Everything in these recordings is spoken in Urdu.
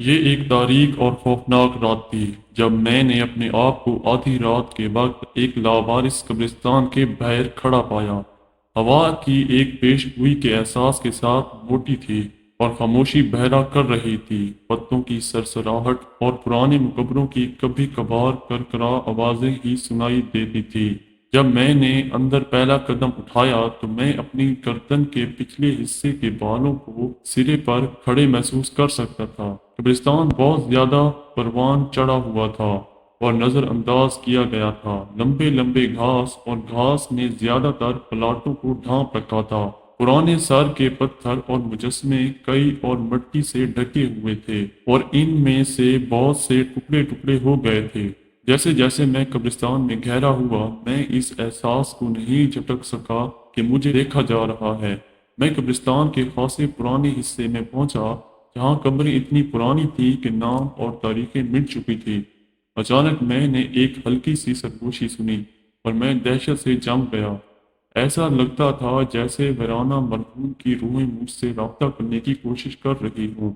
یہ ایک تاریک اور خوفناک رات تھی جب میں نے اپنے آپ کو آدھی رات کے وقت ایک لاوارث قبرستان کے باہر کھڑا پایا۔ ہوا کی ایک پیش گوئی کے احساس کے ساتھ موٹی تھی اور خاموشی بہرا کر رہی تھی۔ پتوں کی سرسراہٹ اور پرانے مقبروں کی کبھی کبھار کرکرا آوازیں ہی سنائی دیتی تھی۔ جب میں نے اندر پہلا قدم اٹھایا تو میں اپنی گردن کے پچھلے حصے کے بالوں کو سرے پر کھڑے محسوس کر سکتا تھا۔ قبرستان بہت زیادہ پروان چڑھا ہوا تھا اور نظر انداز کیا گیا تھا۔ لمبے لمبے گھاس اور گھاس نے زیادہ تر پلاٹوں کو ڈھانپ رکھا تھا۔ پرانے سر کے پتھر اور مجسمے کئی اور مٹی سے ڈھکے ہوئے تھے اور ان میں سے بہت سے ٹکڑے ٹکڑے ہو گئے تھے۔ جیسے جیسے میں قبرستان میں گہرا ہوا، میں اس احساس کو نہیں جھٹک سکا کہ مجھے دیکھا جا رہا ہے۔ میں قبرستان کے خاصے پرانے حصے میں پہنچا جہاں قبریں اتنی پرانی تھیں کہ نام اور تاریخیں مٹ چکی تھی۔ اچانک میں نے ایک ہلکی سی سرگوشی سنی اور میں دہشت سے جم گیا۔ ایسا لگتا تھا جیسے ویرانہ مرحوم کی روحیں مجھ سے رابطہ کرنے کی کوشش کر رہی ہوں۔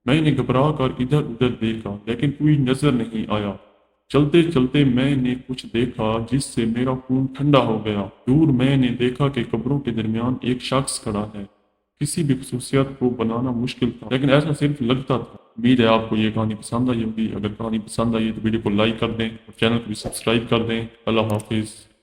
میں نے گھبرا کر ادھر ادھر دیکھا لیکن کوئی نظر نہیں آیا۔ چلتے چلتے میں نے کچھ دیکھا جس سے میرا خون ٹھنڈا ہو گیا۔ دور میں نے دیکھا کہ قبروں کے درمیان ایک شخص کھڑا ہے۔ کسی بھی خصوصیت کو بنانا مشکل تھا لیکن ایسا صرف لگتا تھا۔ امید ہے آپ کو یہ کہانی پسند آئی ہوگی۔ اگر کہانی پسند آئی تو ویڈیو کو لائک کر دیں اور چینل کو بھی سبسکرائب کر دیں۔ اللہ حافظ۔